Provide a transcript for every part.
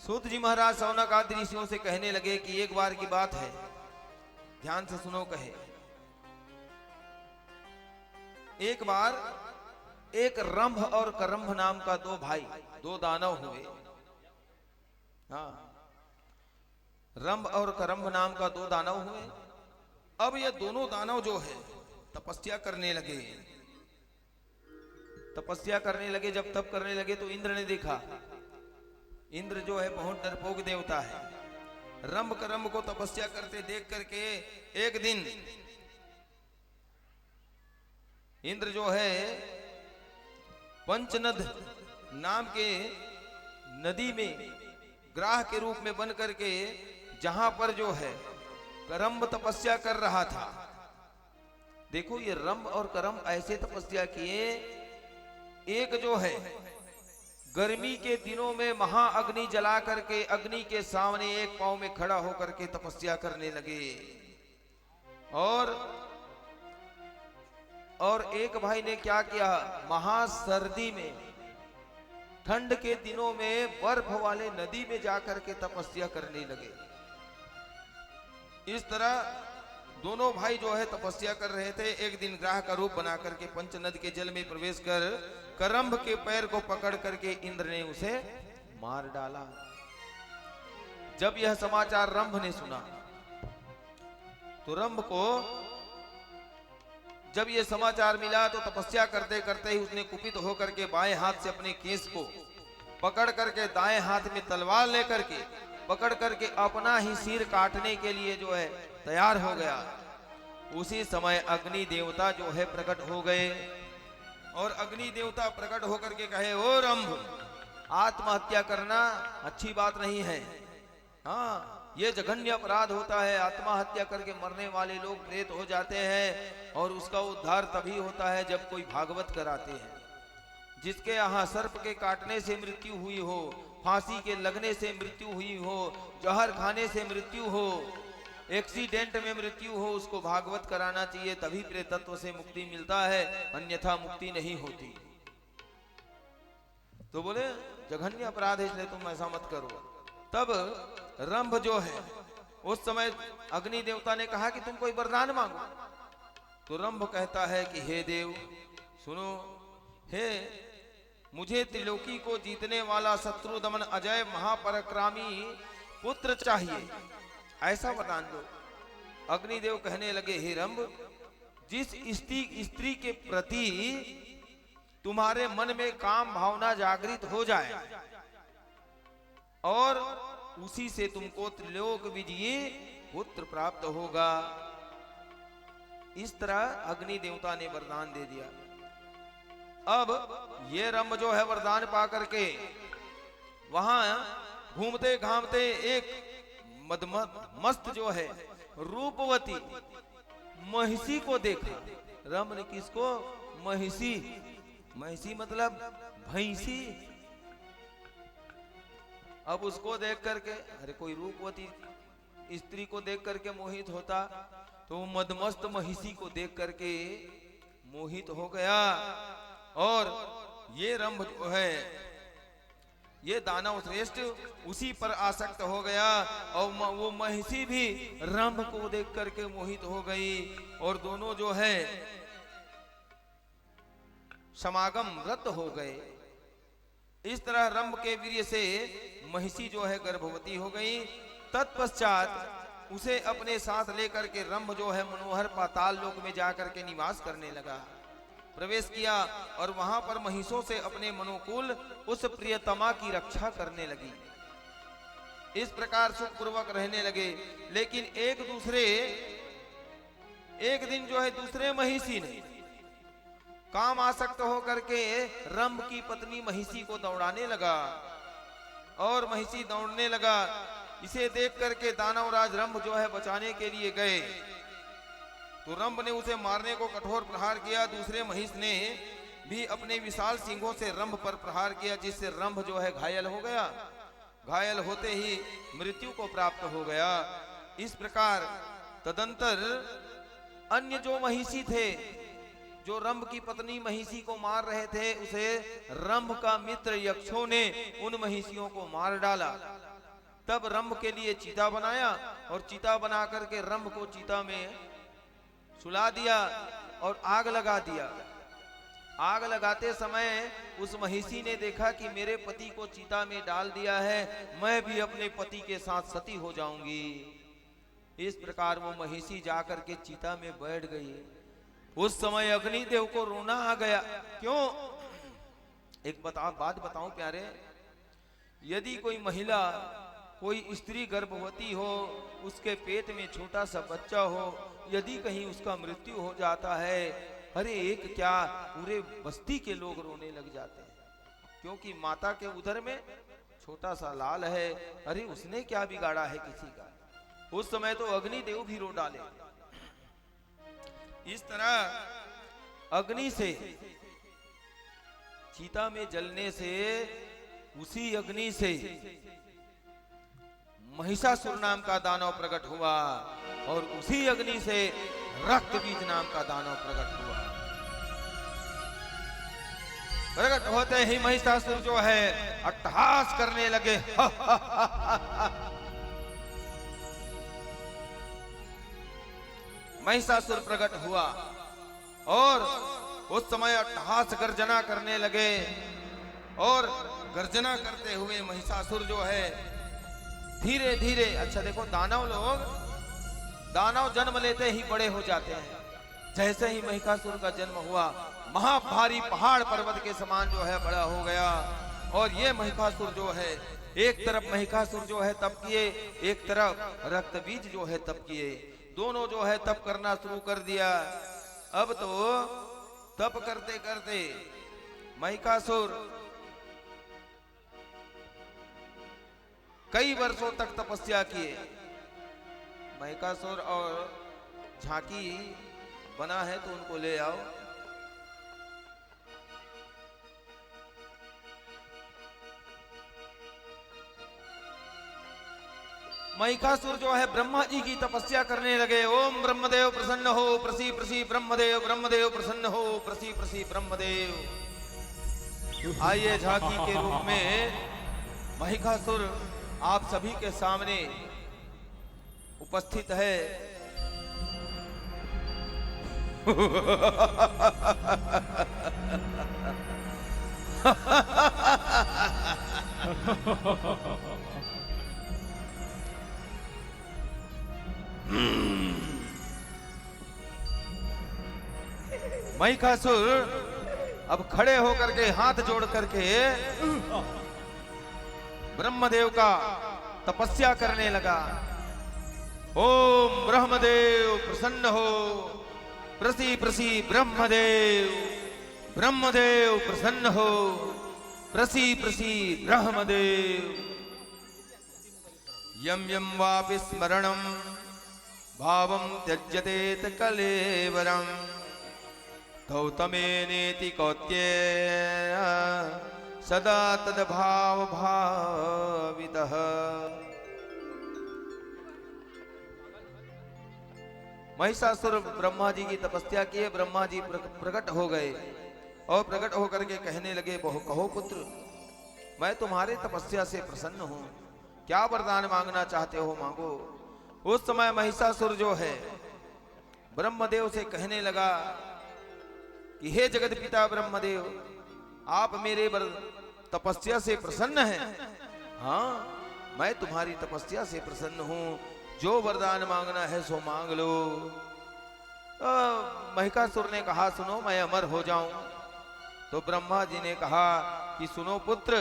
सूत जी महाराज सौनक आदि ऋषियों से कहने लगे कि एक बार की बात है, ध्यान से सुनो। कहे एक बार एक रंभ और करंभ नाम का दो भाई, दो दानव हुए। हाँ, रंभ और करंभ नाम का दो दानव हुए। अब ये दोनों दानव जो है तपस्या करने लगे। तपस्या करने लगे, जब तप करने लगे तो इंद्र ने देखा। इंद्र जो है बहुत डरपोक देवता है। रंभ करंभ को तपस्या करते देख करके एक दिन इंद्र जो है पंचनद नाम के नदी में ग्राह के रूप में बन करके, जहां पर जो है करंभ तपस्या कर रहा था। देखो ये रंभ और करंभ ऐसे तपस्या किए। एक जो है गर्मी के दिनों में महाअग्नि जला करके अग्नि के सामने एक पांव में खड़ा होकर के तपस्या करने लगे। और एक भाई ने क्या किया, महासर्दी में ठंड के दिनों में बर्फ वाले नदी में जाकर के तपस्या करने लगे। इस तरह दोनों भाई जो है तपस्या कर रहे थे। एक दिन ग्राह का रूप बना करके पंचनद के जल में प्रवेश कर करंभ के पैर को पकड़ करके इंद्र ने उसे मार डाला। जब यह समाचार रंभ ने सुना तो रंभ को जब यह समाचार मिला तो तपस्या करते करते ही उसने कुपित होकर के बाएं हाथ से अपने केस को पकड़ करके दाएं हाथ में तलवार लेकर के पकड़ करके अपना ही सिर काटने के लिए जो है तैयार हो गया। उसी समय अग्नि देवता जो है प्रकट हो गए और अग्नि देवता प्रकट होकर के कहे, ओ रंभ, आत्महत्या करना अच्छी बात नहीं है। हाँ, ये जघन्य अपराध होता है। आत्महत्या करके मरने वाले लोग प्रेत हो जाते हैं और उसका उद्धार तभी होता है जब कोई भागवत कराते हैं। जिसके यहाँ सर्प के काटने से मृत्यु हुई हो, फांसी के लगने से मृत्यु हुई हो, जहर खाने से मृत्यु हो, एक्सीडेंट में मृत्यु हो, उसको भागवत कराना चाहिए, तभी प्रेतत्व से मुक्ति मिलता है, अन्यथा मुक्ति नहीं होती। तो बोले जघन्य अपराध है, इसलिए तुम ऐसा मत करो। तब रंभ जो है उस समय अग्नि देवता ने कहा कि तुम कोई वरदान मांगो। तो रंभ कहता है कि हे देव सुनो, हे मुझे त्रिलोकी को जीतने वाला शत्रु दमन अजय महापराक्रमी पुत्र चाहिए, ऐसा वरदान दो। अग्निदेव कहने लगे, हे रंभ, जिस स्त्री के प्रति तुम्हारे मन में काम भावना जागृत हो जाए और उसी से तुमको त्रिलोक विजयी पुत्र प्राप्त होगा। इस तरह अग्नि देवता ने वरदान दे दिया। अब ये रंभ जो है वरदान पा करके वहां घूमते घामते एक मस्त जो है रूपवती महिषी को देखा। रंभ ने किसको? महिषी। महिषी मतलब भैंसी। अब उसको देख करके, अरे कोई रूपवती स्त्री को देख करके मोहित होता, तो मदमस्त महिषी को देख करके मोहित हो गया। और ये रंभ जो है, ये दानव श्रेष्ठ उसी पर आसक्त हो गया और वो महिषी भी रंभ को देख करके मोहित हो गई और दोनों जो है समागम रद्द हो गए। इस तरह रंभ के वीर्य से महिषी जो है गर्भवती हो गई। तत्पश्चात उसे अपने साथ लेकर के रंभ जो है मनोहर पाताल लोक में जाकर के निवास करने लगा, प्रवेश किया और वहां पर महिषों से अपने मनोकूल उस प्रियतमा की रक्षा करने लगी। इस प्रकार सुखपूर्वक रहने लगे। लेकिन एक दिन जो है दूसरे महिषी ने काम आसक्त होकर के रंभ की पत्नी महिषी को दौड़ाने लगा और महिषी दौड़ने लगा। इसे देख करके दानवराज रंभ जो है बचाने के लिए गए तो रंभ ने उसे मारने को कठोर प्रहार किया। दूसरे महिष ने भी अपने विशाल सिंगों से रंभ पर प्रहार किया, जिससे रंभ जो है घायल हो गया। घायल होते ही मृत्यु को प्राप्त हो गया। इस प्रकार तदंतर अन्य जो महिषी थे, जो रंभ की पत्नी महिषी को मार रहे थे, उसे रंभ का मित्र यक्षों ने उन महिषियों को मार डाला। तब रंभ के लिए चीता बनाया और चीता बना करके रंभ को चीता में सुला दिया और आग लगा दिया। आग लगाते समय उस महिषी ने देखा कि मेरे पति को चीता में डाल दिया है, मैं भी अपने पति के साथ सती हो जाऊंगी। इस प्रकार वो महिषी जाकर के चीता में बैठ गई। उस समय अग्निदेव को रोना आ गया। क्यों? एक बात बताऊं प्यारे, यदि कोई महिला, कोई स्त्री गर्भवती हो, उसके पेट में छोटा सा बच्चा हो, यदि कहीं उसका मृत्यु हो जाता है, अरे एक क्या पूरे बस्ती के लोग रोने लग जाते हैं, क्योंकि माता के उदर में छोटा सा लाल है, अरे उसने क्या बिगाड़ा है किसी का। उस समय तो अग्निदेव भी रो डाले। इस तरह अग्नि से, चीता में जलने से, उसी अग्नि से महिषासुर नाम का दानव प्रकट हुआ और उसी अग्नि से रक्तबीज नाम का दानव प्रकट हुआ। प्रकट होते ही महिषासुर जो है अट्टहास करने लगे। महिषासुर प्रकट हुआ और उस समय अट्टहास गर्जना करने लगे और गर्जना करते हुए महिषासुर जो है धीरे धीरे, अच्छा देखो दानव लोग, दानव जन्म लेते ही बड़े हो जाते हैं। जैसे ही महिषासुर का जन्म हुआ, महाभारी पहाड़ पर्वत के समान जो है बड़ा हो गया। और ये महिषासुर जो है, एक तरफ महिषासुर जो है तप किए, एक तरफ रक्तबीज जो है तप किए। दोनों जो है तप करना शुरू कर दिया। अब तो तप करते करते महिषासुर कई वर्षों तक तपस्या किए। महिषासुर और झांकी बना है तो उनको ले आओ। महिषासुर जो है ब्रह्मा जी की तपस्या करने लगे। ओम ब्रह्मदेव प्रसन्न हो, प्रसी प्रसी ब्रह्मदेव, ब्रह्मदेव प्रसन्न हो, प्रसी प्रसी ब्रह्मदेव। आइए झांकी के रूप में महिषासुर आप सभी के सामने उपस्थित है। महिषासुर अब खड़े होकर के हाथ जोड़ करके ब्रह्मदेव का तपस्या करने लगा। ओम ब्रह्मदेव प्रसन्न हो, प्रसी प्रसी ब्रह्मदेव, ब्रह्मदेव प्रसन्न हो, प्रसी प्रसी ब्रह्मदेव। यम यम वापि स्मरणम भावं त्यज्यते कलेवरम, गौतमेनेति कौत्तेय सदा तद्भाव भावितः। महिषासुर ब्रह्मा जी की तपस्या किए। ब्रह्मा जी प्रकट हो गए और प्रकट होकर के कहने लगे, कहो पुत्र, मैं तुम्हारे तपस्या से प्रसन्न हूं, क्या वरदान मांगना चाहते हो मांगो। उस समय महिषासुर जो है ब्रह्मदेव से कहने लगा कि हे जगत पिता ब्रह्मदेव, आप मेरे तपस्या से प्रसन्न हैं। हाँ, मैं तुम्हारी तपस्या से प्रसन्न हूं, जो वरदान मांगना है सो मांग लो। महिषासुर ने कहा, सुनो मैं अमर हो जाऊं। तो ब्रह्मा जी ने कहा कि सुनो पुत्र,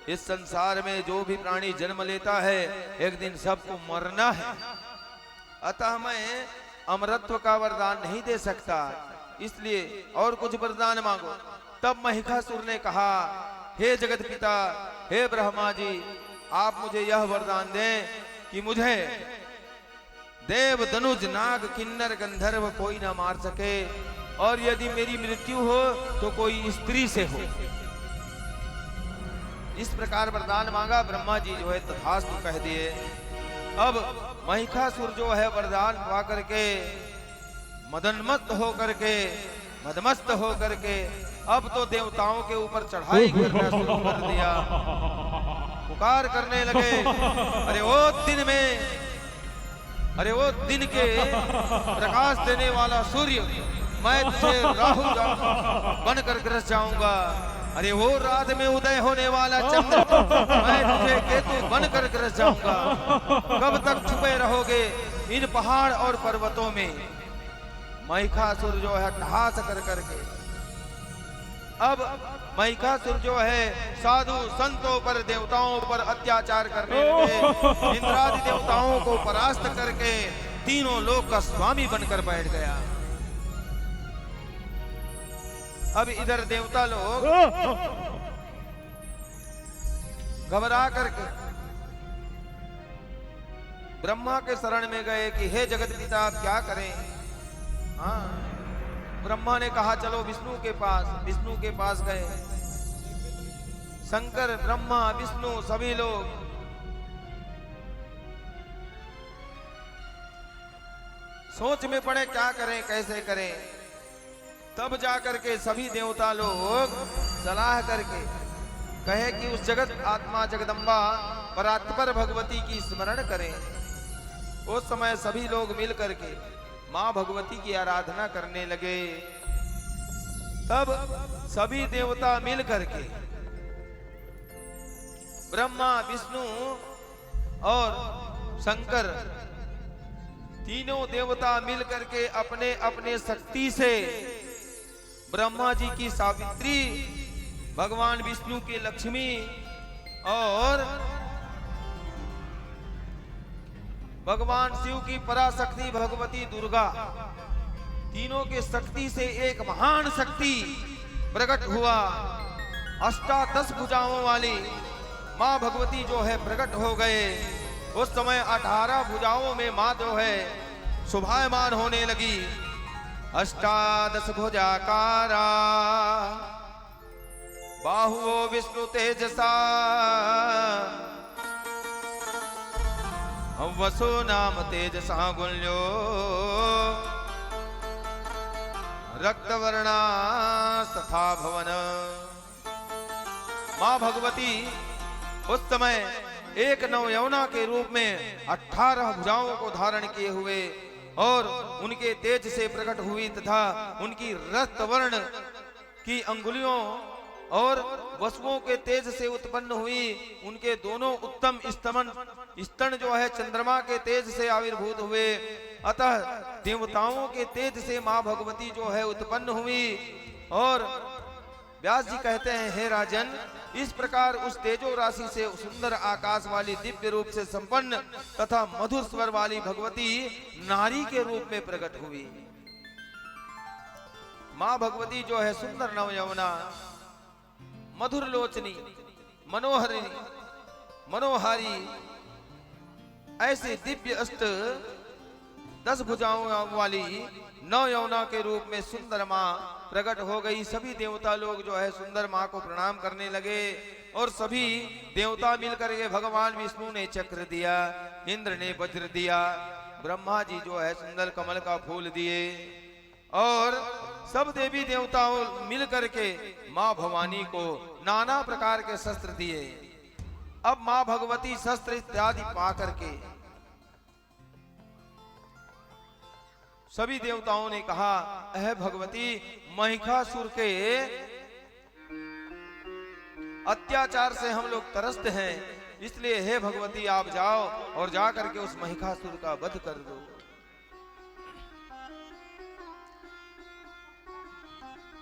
इस संसार में जो भी प्राणी जन्म लेता है एक दिन सबको मरना है, अतः मैं अमरत्व का वरदान नहीं दे सकता, इसलिए और कुछ वरदान मांगो। तब महिषासुर ने कहा, हे जगत पिता, हे ब्रह्मा जी, आप मुझे यह वरदान दें कि मुझे देव, धनुज, नाग, किन्नर, गंधर्व कोई ना मार सके, और यदि मेरी मृत्यु हो तो कोई स्त्री से हो। इस प्रकार वरदान मांगा। ब्रह्मा जी जो है तथास्तु कह दिए। अब महिषासुर जो है वरदान पा करके मदनमस्त हो करके, मदमस्त हो करके अब तो देवताओं के ऊपर चढ़ाई करना शुरू कर दिया। पुकार करने लगे, अरे वो दिन में, अरे वो दिन के प्रकाश देने वाला सूर्य, मैं तुझे राहु बनकर ग्रस जाऊंगा। अरे वो रात में उदय होने वाला चंद्र, मैं तुझे केतु बनकर ग्रस जाऊंगा। कब तक छुपे रहोगे इन पहाड़ और पर्वतों में? महिषासुर जो है ढास कर करके, अब महिषासुर जो है साधु संतों पर, देवताओं पर अत्याचार करने लगे। इंद्रादि देवताओं को परास्त करके तीनों लोक का स्वामी बनकर बैठ गया। अब इधर देवता लोग घबरा करके ब्रह्मा के शरण में गए कि हे जगत पिता, आप क्या करें? हाँ, ब्रह्मा ने कहा चलो विष्णु के पास। विष्णु के पास गए। शंकर, ब्रह्मा, विष्णु सभी लोग सोच में पड़े क्या करें, कैसे करें। तब जाकर के सभी देवता लोग सलाह करके कहे कि उस जगत आत्मा जगदम्बा परात्पर भगवती की स्मरण करें। उस समय सभी लोग मिल करके मां भगवती की आराधना करने लगे। तब सभी देवता मिल करके ब्रह्मा, विष्णु और शंकर तीनों देवता मिल करके अपने अपने शक्ति से ब्रह्मा जी की सावित्री, भगवान विष्णु की लक्ष्मी और भगवान शिव की पराशक्ति भगवती दुर्गा, तीनों के शक्ति से एक महान शक्ति प्रकट हुआ। अष्टादश भुजाओं वाली मां भगवती जो है प्रकट हो गए। उस समय 18 भुजाओं में मां जो है शोभायमान होने लगी। अष्टादश भुजाकारा बाहुओ विष्णु तेजसा, वसो नाम तेजसा गुल्यो, रक्तवर्णा तथा भवन। मां भगवती उस समय एक नवयौवना के रूप में 18 भुजाओं को धारण किए हुए और उनके तेज से प्रकट हुई तथा उनकी रक्तवर्ण की अंगुलियों और वसुओं के तेज से उत्पन्न हुई। उनके दोनों उत्तम स्तन जो है चंद्रमा के तेज से आविर्भूत हुए। अतः देवताओं के तेज से मां भगवती जो है उत्पन्न हुई। और व्यास जी कहते हैं, हे राजन, इस प्रकार उस तेजो राशि से सुंदर आकाश वाली दिव्य रूप से संपन्न तथा मधुर स्वर वाली भगवती नारी के रूप में प्रकट हुई। मां भगवती जो है सुंदर नवयौवना, मधुर लोचनी, मनोहारी ऐसे दिव्य अष्ट 10 भुजाओं वाली नवयौवना के रूप में सुंदर मां प्रकट हो गई। सभी देवता लोग जो है सुंदर मां को प्रणाम करने लगे और सभी देवता मिलकर के भगवान विष्णु ने चक्र दिया, इंद्र ने वज्र दिया, ब्रह्मा जी जो है सुंदर कमल का फूल दिए और सब देवी देवताओं मिल करके मां भवानी को नाना प्रकार के शस्त्र दिए। अब मां भगवती शस्त्र इत्यादि पा करके सभी देवताओं ने कहा, अह भगवती, महिषासुर के अत्याचार से हम लोग त्रस्त हैं, इसलिए हे भगवती आप जाओ और जा करके उस महिषासुर का वध कर दो।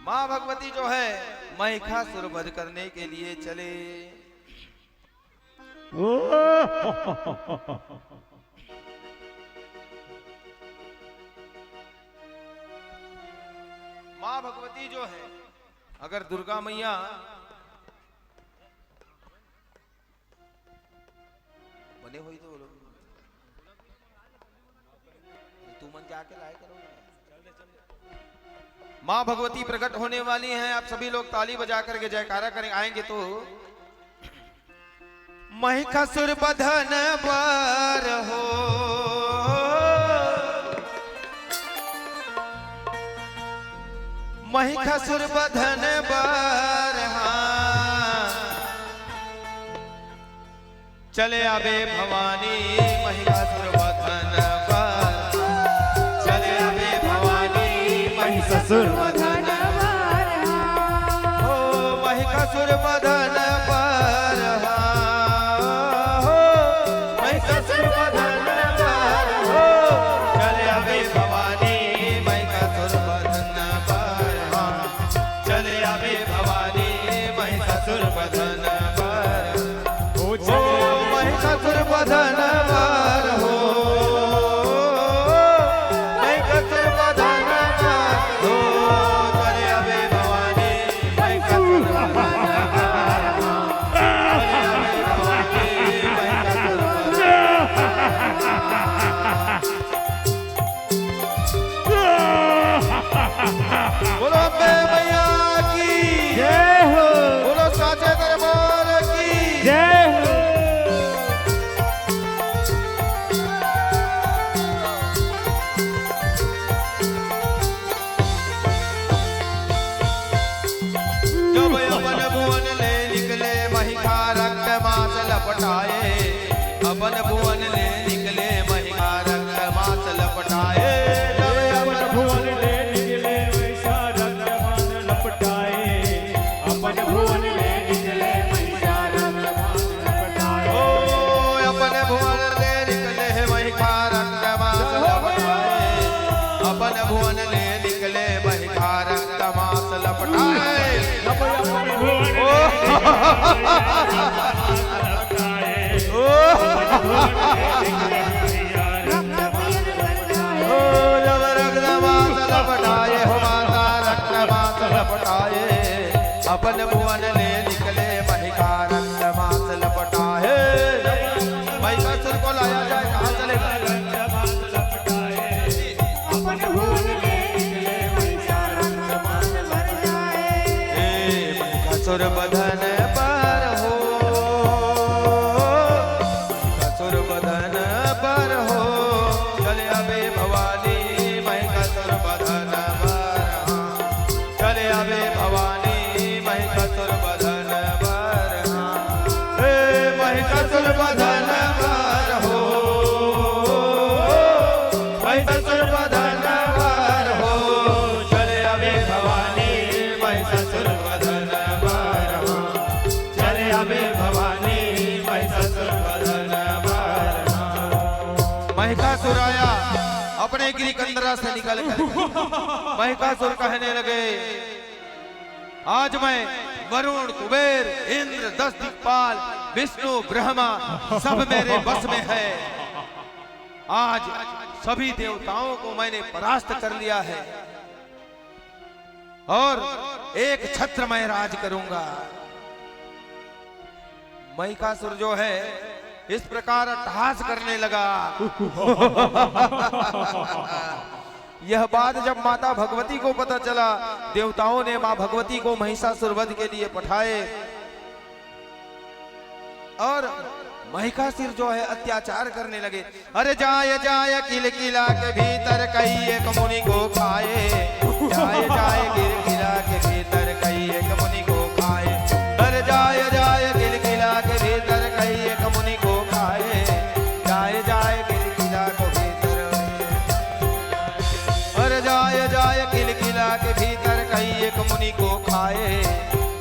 मां भगवती जो है महिषासुर वध करने के लिए चले। मां भगवती जो है, अगर दुर्गा मैया बने हुई तो बोलो, तू मन जाके लाए करो। मां भगवती प्रकट होने वाली हैं। आप सभी लोग ताली बजा करके जयकारा करें। आएंगे तो महिषासुर बधन बार हो, महिषासुर बधन बार, चले आवे भवानी महिषासुर वधन पर, चले आवे भवानी महिषासुर वधन पर, हो महिषासुर वधन पर, हो महिषासुर वधन पर, हो चले आवे भवानी महिषासुर वधन पर, चले आवे भवानी महिषासुर वधन पर, हो महिषासुर वधन पर, हो महिषासुर वधन पर, हो चले आवे भवानी महिषासुर वधन पर, चले आवे भवानी महिषासुर वधन पर। बोलो अम्बे मैया की जय हो, बोलो साचे दरबार की जय हो। जब अपन भुवन ले निकले महिषा रक्त मांस लपटाए, अपन भुवन ले निकले महिषा रक्त मांस लपटाए, जब अपन भुवन ले निकले महिषा रक्त मांस लपटाए, अपन भुवन ले निकले महिषा रक्त मांस लपटाए, ओ अपन भुवन ले निकले महिषा रक्त मांस लपटाए, अपन भुवन ले निकले महिषा रक्त मांस लपटाए, अपन भुवन ओ ओ जब रक्त मांस लपटाए, हो माता रक्त मांस लपटाए, अपन भुवन ले निकले महिषा रक्त मांस लपटाए। महिषासुर को लाया जाए, कहाँ चलेगा? अपन भुवन ले निकले महिषा रक्त मांस लपटाए, हे महिषासुर वधन पर हो, महिषासुर वधन पर हो, चले आवे भवानी महिषासुर वधन पर, चले आवे भवानी महिषासुर वधन पर, हे महिषासुर वधन पर हो, महिषासुर वधन पर हो, चले आवे भवानी महिषासुर वधन पर, चले आवे भवानी महिषासुर वधन पर। महिषासुर आया अपने गिरिकंदरा से निकल कर, महिषासुर कहने लगे, आज मैं वरुण कुबेर इंद्र 10 दिक्पाल विष्णु ब्रह्मा सब मेरे बस में है, आज सभी देवताओं को मैंने परास्त कर लिया है और एक छत्र मैं राज करूंगा। महिषासुर जो है इस प्रकार अट्टहास करने लगा। यह बात जब माता भगवती को पता चला, देवताओं ने मां भगवती को महिषासुर वध के लिए पठाए और महिषासुर जो है अत्याचार करने लगे। अरे जाय जाय किल किला के भीतर कई एक मुनि को खाए, जाय जाय किल किला के भीतर कई एक मुनि को खाए, अरे जाय जाय किल किला के भीतर कई एक मुनि को खाए, जाय जाय किल किला को भीतर, अरे जाय जाय किल किला के भीतर कई एक मुनि को खाए,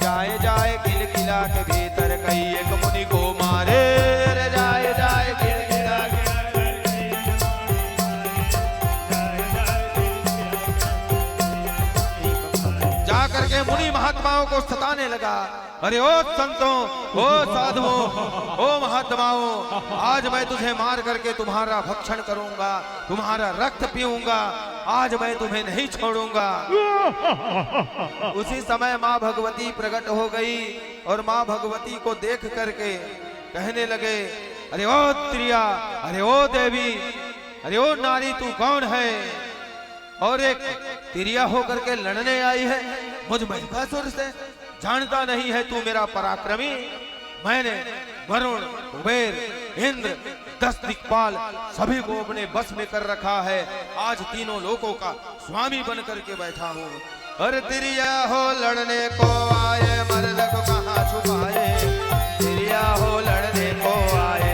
जाय जाय किल किला के भीतर कई एक मुनि को मारे, अरे जाय जाय किल किला के जाकर के मुनि महात्माओं को सताने लगा। अरे ओ संतों, ओ साधुओं, ओ महात्माओं, आज मैं तुझे मार करके तुम्हारा भक्षण करूंगा, तुम्हारा रक्त पीऊंगा, आज मैं तुम्हें नहीं छोड़ूंगा। उसी समय माँ भगवती प्रकट हो गई और माँ भगवती को देख करके कहने लगे, अरे ओ त्रिया, अरे ओ देवी, अरे ओ नारी, तू कौन है और एक तिरिया होकर के लड़ने आई है मुझ महिषासुर से? जानता नहीं है तू मेरा पराक्रमी? मैंने वरुण, कुबेर, इंद्र, 10 दिक्पाल सभी को अपने बस में कर रखा है, आज तीनों लोकों का स्वामी बन करके बैठा हूँ। अरे तिरिया हो लड़ने को आए, मर्द को कहाँ छुपाए, तिरिया हो लड़ने को आए,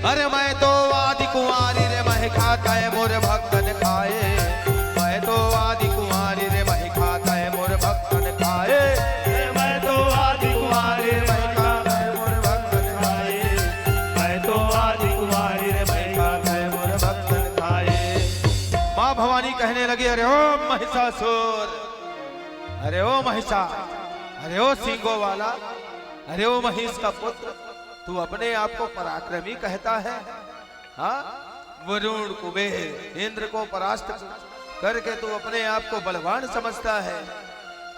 अरे मैं तो आदि कुंवारी रे मह खाता है मोर भक्तन खाए, मैं तो आदि कुंवारी रे मह खाता है मोर भक्तन खाए, मैं तो आदि कुमारी रे मह खाता है मोर भक्तन खाए, मैं तो आदि कुमारी रे मैं खाता है मोर भक्तन खाए। माँ भवानी कहने लगी, अरे ओ महिषासुर, अरे ओ महिषा, अरे ओ सिंगों वाला, अरे ओ महिष का पुत्र, तू अपने आप को पराक्रमी कहता है? हाँ, वरुण कुबेर इंद्र को परास्त करके तू अपने आप को बलवान समझता है।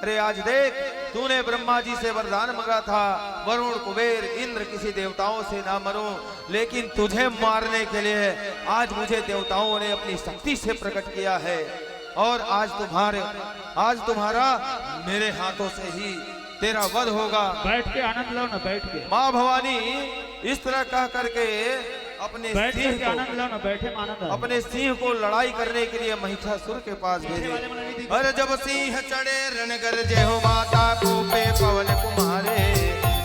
अरे आज देख, तूने ब्रह्मा जी से वरदान मांगा था, वरुण कुबेर इंद्र किसी देवताओं से ना मरो, लेकिन तुझे मारने के लिए आज मुझे देवताओं ने अपनी शक्ति से प्रकट किया है, और आज तुम्हारा मेरे हाथों से ही तेरा वध होगा। बैठ के आनंद लो ना, बैठ के माँ भवानी इस तरह कह करके अपने बैठ सिंह के को, आनंद लो ना, बैठे में आनंद आए। अपने सिंह को लड़ाई करने के लिए महिषासुर के पास भेजे। अरे जब सिंह चढ़े रण गरजे हो माता को पे पवन कुमारे,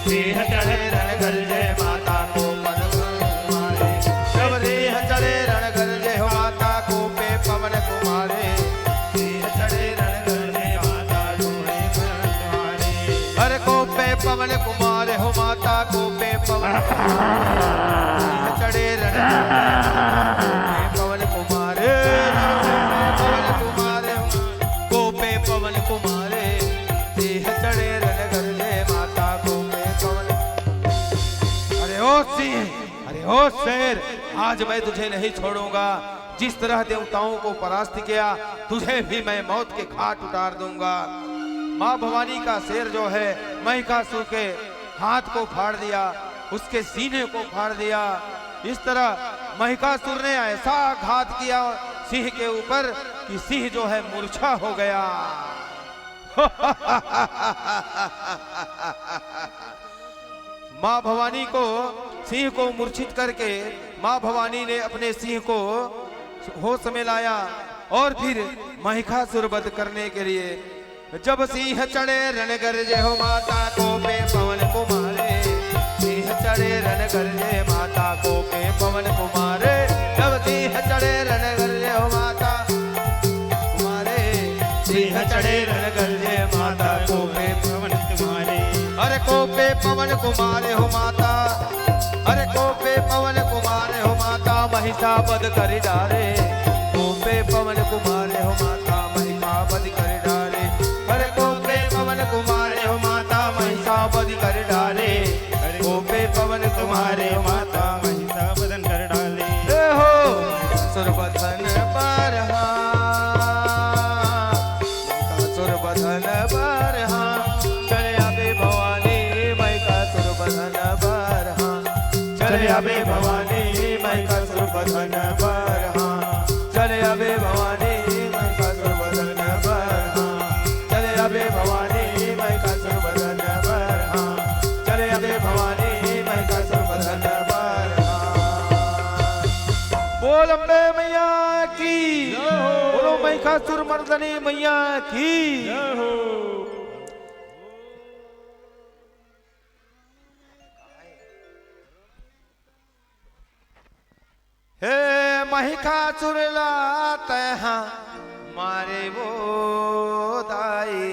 सिंह चढ़े रण गरजे माता को पवन कुमारे, जब सिंह चढ़े रण गरजे हो माता को पे पवन कुमारे, सिंह चढ़े रण गरजे माता को पे पवन कुमारे, अरे को पे पवन कुमार हो माता को पे पवन सिंह चढ़े रण पवन कुमारे, पवन कुमारे को पे पवन कुमारे, सिंह चढ़े रण गरजे माता को पे पवन। अरे ओ सिंह, अरे ओ शेर, आज मैं तुझे नहीं छोड़ूंगा। जिस तरह देवताओं को परास्त किया, तुझे भी मैं मौत के घाट उतार दूंगा। माँ भवानी का शेर जो है महिषासुर के हाथ को फाड़ दिया, उसके सीने को फाड़ दिया। इस तरह महिषासुर ने ऐसा घात किया सिंह के ऊपर कि सिंह जो है मूर्छा हो गया। माँ भवानी को सिंह को मूर्छित करके माँ भवानी ने अपने सिंह को होश में लाया, और फिर महिषासुर वध करने के लिए जब सिंह चढ़े रण गरजे हो माता को पे पवन कुमारे, सिंह चढ़े रण गरजे माता को पे पवन कुमारे, जब सिंह चढ़े रण गरजे हो माता कुमारे, सिंह चढ़े रण गरजे माता को पे पवन कुमारे, अरे को पे पवन कुमारे हो माता, अरे को पे पवन कुमारे हो माता, महिषा वध कर डारे, को पे पवन कुमारे हो माता, महिषा वध कर डारे, अरे को पे पवन कुमारे हो माता, महिषा वध कर डाले, अरे को पे पवन कुमारे हो माता, महिषा वधन कर डाले। हो सुरवधन पर सुरवधन पर चले आबे भवानी महिषासुर वधन पर, चले आबे भवानी महिषासुर वधन पर, चले आबे भवानी महिषासुर वधन पर, चले आबे भवानी महिषासुर वधन पर, चले आबे भवानी महिषासुर वधन पर। बोल अम्बे मैया की, बोलो महिषासुर मर्दनी मैया की। हे महिषासुर लाते हैं मारे वो दाई,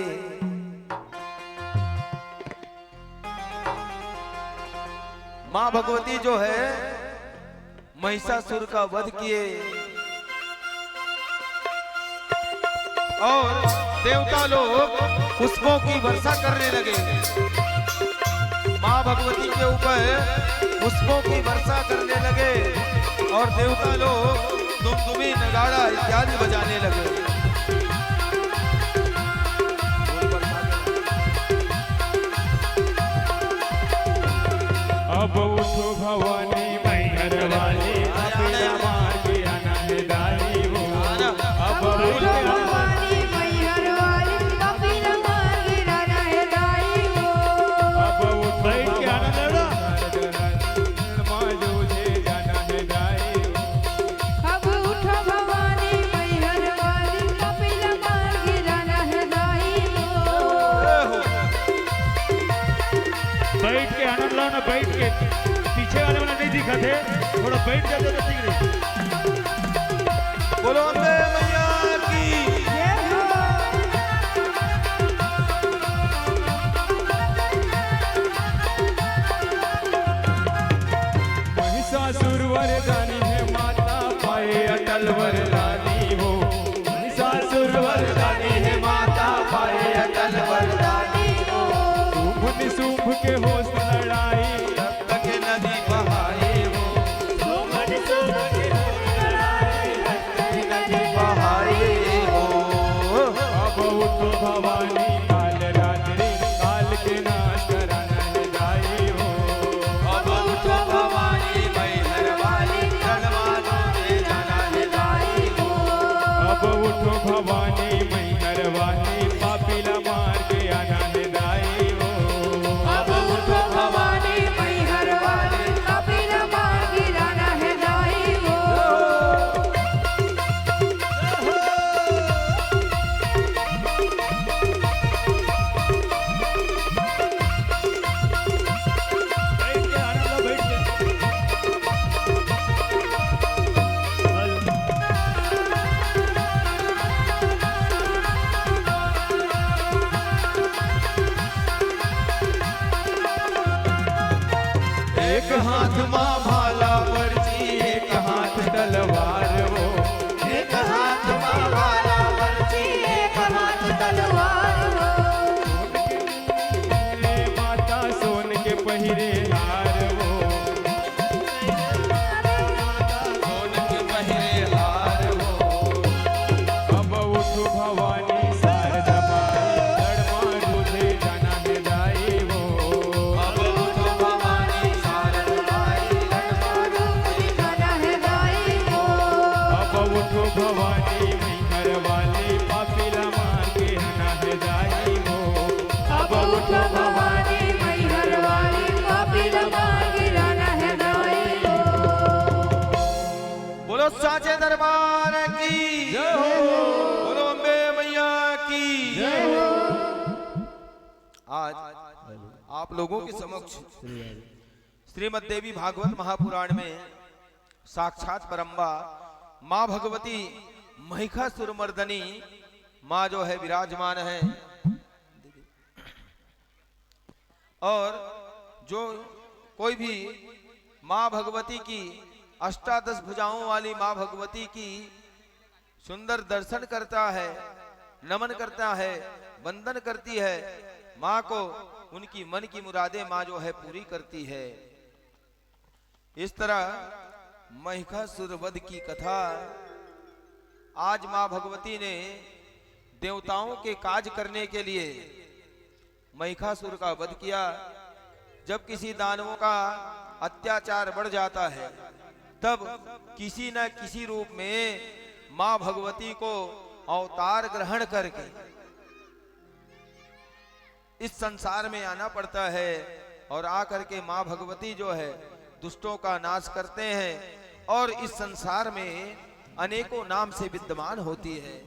माँ भगवती जो है महिषासुर का वध किए, और देवता लोग पुष्पों की वर्षा करने लगे। माँ भगवती के ऊपर पुष्पों की वर्षा करने लगे, और देवता लोग दुमदुमी नगाड़ा इत्यादि बजाने लगे। अब उठो भवानी मैहर वाली, अपना मार्ग आना है दाई वो, अब उठो भवानी मैहर वाली, अपना मार्ग आना है दाई वो, अब उठ बैठ के आनंद लो, माजूझे जाना है दाई वो, अब उठो भवानी मैहर वाली, अपना मार्ग आना है दाई वो। बैठ के आनंद लो ना, बैठ के पीछे वाले वाला नहीं दिखा थे, थोड़ा बैठ जाते तो ठीक रही। बोलो अम्बे मैया की। महिषासुर वरदानी है माता पाए अटल वरदानी हो। महिषासुर वरदानी है माता पाए अटल वरदानी हो। शुभ निशुभ के हो लड़ाई, रक्त के नदी बहाए हो। शुभ निशुभ के हो लड़ाई, रक्त की नदी बहाए हो। अब उठो भवानी काल रात्रि, काल के नाश कराना है जाई हो। अब उठो भवानी मैहर वाली, रणवालों में जाना है दाई हो। अब उठो भवानी मैहर वाली, पापीला मार के आना है दाई हो। अब उठो भवानी मैहर वाली, कपिला मार गिराना है दाई हो। बैठ के आना लो, बैठ के। एक हाथ माँ भाला पर्ची, एक हाथ तलवार हो। एक हाथ माँ भाला बरछी, एक हाथ तलवार हो। माता सोन के पहिरे हार हो। सोन के पहिरे हार हो। अब उठो भवानी शारदा माई, लड़ मारू दे जाना है दाई हो। अब उठो भवानी शारदा माई, रणवालों में गिराना है दाई हो। अब उठो भवानी मैहर वाली, पापीला मार के आना है दाई हो। अब उठो भवानी मैहर वाली, कपिला मार गिराना है दाई हो। बोलो साचे दरबार की। जय हो। बोलो अम्बे मैया की। जय हो। आज आप लोगों के समक्ष श्रीमद् देवी भागवत महापुराण में साक्षात परम्बा माँ भगवती महिषासुरमर्दनी माँ जो है विराजमान है। और जो कोई भी माँ भगवती की अष्टादश भुजाओं वाली माँ भगवती की सुंदर दर्शन करता है, नमन करता है, वंदन करती है, माँ को उनकी मन की मुरादें माँ जो है पूरी करती है। इस तरह महिषासुर वध की कथा आज माँ भगवती ने देवताओं के काज करने के लिए महिषासुर का वध किया। जब किसी दानवों का अत्याचार बढ़ जाता है, तब किसी न किसी रूप में माँ भगवती को अवतार ग्रहण करके इस संसार में आना पड़ता है। और आकर के माँ भगवती जो है दुष्टों का नाश करते हैं और इस संसार में अनेकों नाम से विद्यमान होती है।